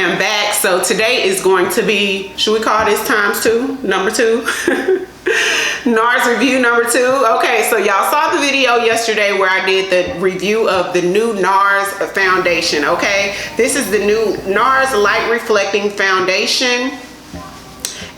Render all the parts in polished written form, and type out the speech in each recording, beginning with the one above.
am back. So today is going to be, should we call this ×2, number 2? Nars review number 2. Okay, so y'all saw the video yesterday where I did the review of the new Nars foundation. Okay, this is the new Nars Light Reflecting Foundation.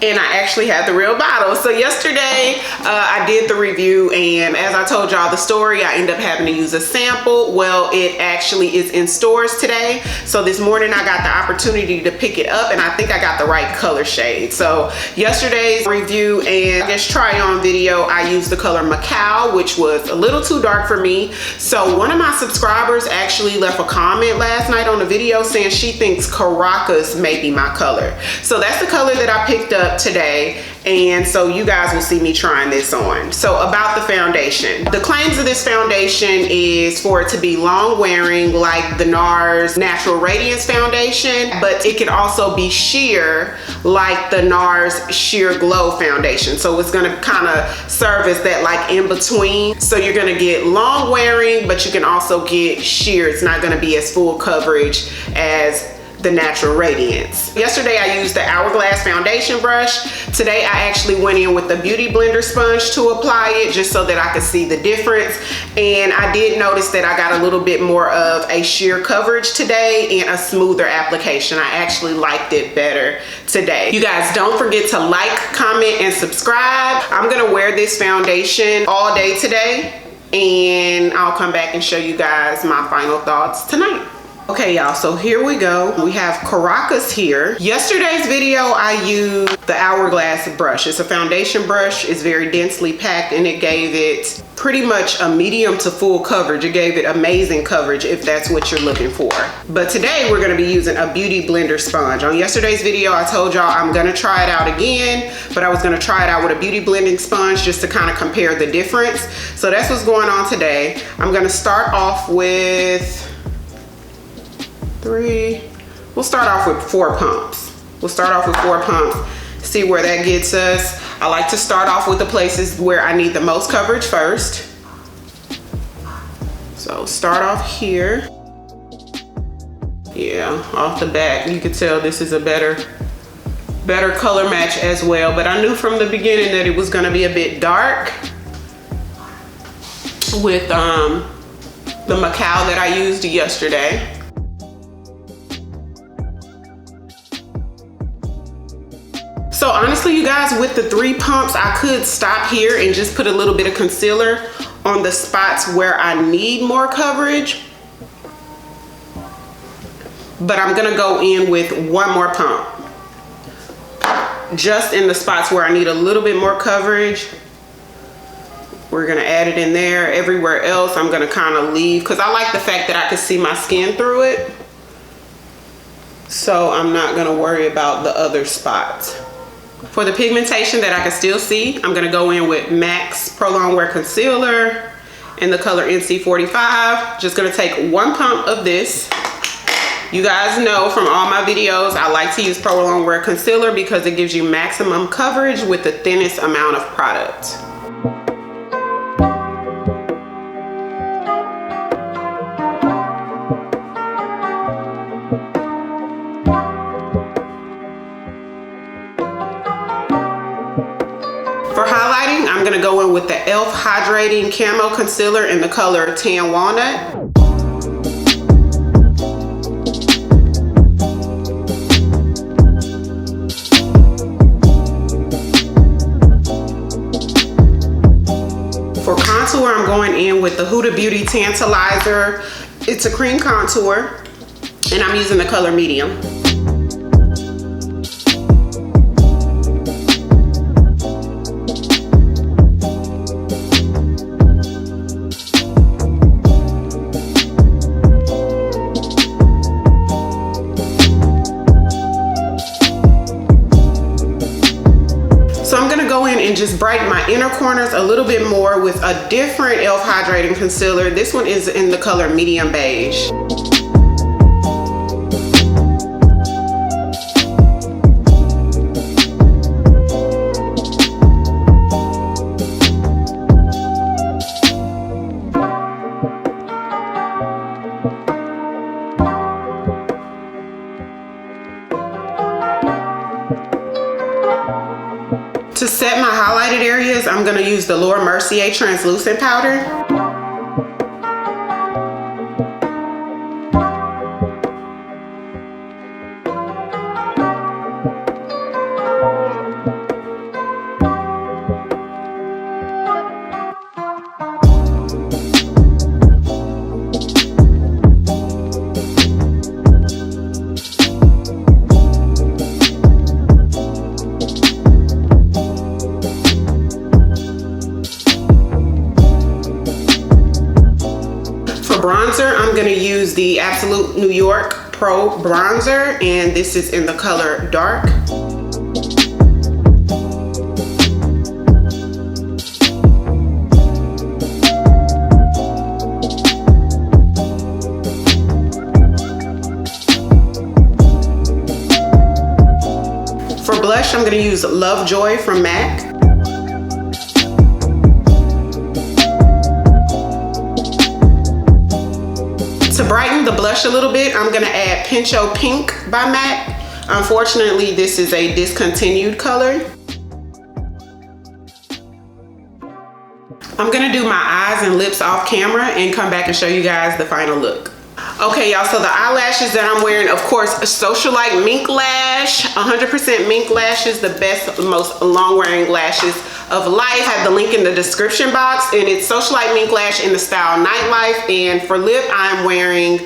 And I actually had the real bottle. So yesterday I did the review, and as I told y'all the story, I ended up having to use a sample. Well, it actually is in stores today. So this morning I got the opportunity to pick it up, and I think I got the right color shade. So yesterday's review and I guess try on video, I used the color Macao, which was a little too dark for me. So one of my subscribers actually left a comment last night on the video saying she thinks Caracas may be my color. So that's the color that I picked up today, and so you guys will see me trying this on. So about the foundation, the claims of this foundation is for it to be long wearing like the Nars Natural Radiance foundation, but it can also be sheer like the Nars Sheer Glow foundation. So it's going to kind of serve as that like in between. So you're going to get long wearing, but you can also get sheer. It's not going to be as full coverage as the Natural Radiance. Yesterday I used the Hourglass foundation brush. Today I actually went in with the Beauty Blender sponge to apply it, just so that I could see the difference. And I did notice that I got a little bit more of a sheer coverage today and a smoother application. I actually liked it better today. You guys don't forget to like, comment, and subscribe. I'm gonna wear this foundation all day today, and I'll come back and show you guys my final thoughts tonight. Okay, y'all, so here we go. We have Caracas here. Yesterday's video, I used the Hourglass brush. It's a foundation brush. It's very densely packed, and it gave it pretty much a medium to full coverage. It gave it amazing coverage if that's what you're looking for. But today we're gonna be using a Beauty Blender sponge. On yesterday's video, I told y'all I'm gonna try it out again, but I was gonna try it out with a beauty blending sponge just to kind of compare the difference. So that's what's going on today. I'm gonna start off with we'll start off with 4 pumps. We'll start off with 4 pumps, see where that gets us. I like to start off with the places where I need the most coverage first. So start off here. Yeah, off the back, you can tell this is a better color match as well. But I knew from the beginning that it was gonna be a bit dark with the Macao that I used yesterday. So honestly, you guys, with the 3 pumps, I could stop here and just put a little bit of concealer on the spots where I need more coverage. But I'm gonna go in with 1 more pump. Just in the spots where I need a little bit more coverage. We're gonna add it in there. Everywhere else, I'm gonna kind of leave, because I like the fact that I can see my skin through it. So I'm not gonna worry about the other spots. For the pigmentation that I can still see, I'm gonna go in with MAC's Prolong Wear Concealer in the color NC45. Just gonna take 1 pump of this. You guys know from all my videos, I like to use Prolong Wear Concealer because it gives you maximum coverage with the thinnest amount of product. I'm gonna go in with the e.l.f. Hydrating Camo Concealer in the color Tan Walnut. For contour, I'm going in with the Huda Beauty Tantalizer. It's a cream contour, and I'm using the color medium. And just brighten my inner corners a little bit more with a different e.l.f. Hydrating Concealer. This one is in the color Medium Beige. To set my highlighted areas, I'm gonna use the Laura Mercier translucent powder. Bronzer, I'm going to use the Absolute New York Pro Bronzer, and this is in the color Dark. For blush, I'm going to use LoveJoy from MAC. To brighten the blush a little bit, I'm gonna add Pincho Pink by MAC. Unfortunately, this is a discontinued color. I'm gonna do my eyes and lips off camera and come back and show you guys the final look. Okay, y'all, so the eyelashes that I'm wearing, of course, Socialite Mink Lash, 100% Mink lashes, the best, most long-wearing lashes of life. I have the link in the description box, and it's Socialite Mink Lash in the style Nightlife. And for lip, I'm wearing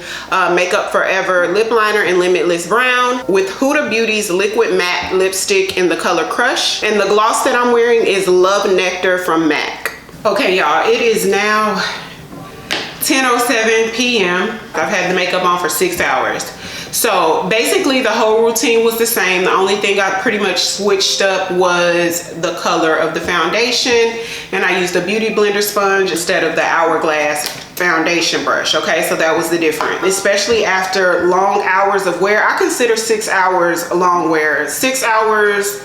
Makeup Forever Lipliner in Limitless Brown with Huda Beauty's Liquid Matte Lipstick in the color Crush. And the gloss that I'm wearing is Love Nectar from MAC. Okay, y'all, it is now 10:07 p.m. I've had the makeup on for 6 hours. So basically the whole routine was the same. The only thing I pretty much switched up was the color of the foundation, and I used a beauty blender sponge instead of the Hourglass foundation brush. Okay, so that was the difference, especially after long hours of wear. I consider 6 hours long wear. 6 hours,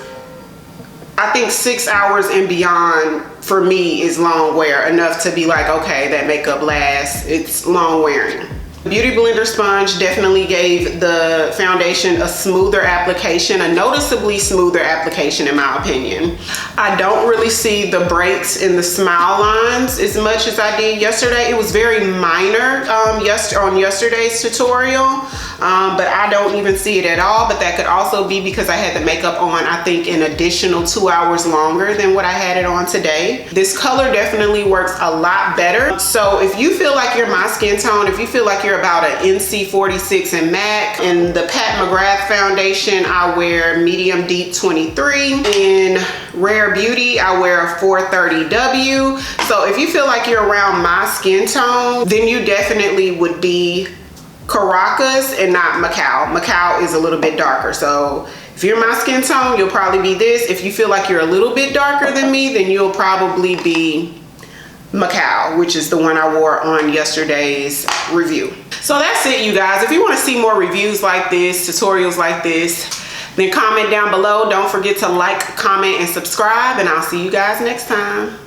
I think 6 hours and beyond for me is long wear, enough to be like, okay, that makeup lasts, it's long wearing. Beauty blender sponge definitely gave the foundation a smoother application, a noticeably smoother application in my opinion. I don't really see the breaks in the smile lines as much as I did yesterday. It was very minor on yesterday's tutorial, but I don't even see it at all. But that could also be because I had the makeup on, I think, an additional 2 hours longer than what I had it on today. This color definitely works a lot better. So if you feel like you're my skin tone, if you feel like you're about an NC46 in MAC, and the Pat McGrath foundation, I wear medium deep 23. In Rare Beauty, I wear a 430W. So if you feel like you're around my skin tone, then you definitely would be Caracas and not Macao. Macao is a little bit darker. So if you're my skin tone, you'll probably be this. If you feel like you're a little bit darker than me, then you'll probably be Macao, which is the one I wore on yesterday's review. So that's it, you guys. If you want to see more reviews like this, tutorials like this, then comment down below. Don't forget to like, comment, and subscribe, and I'll see you guys next time.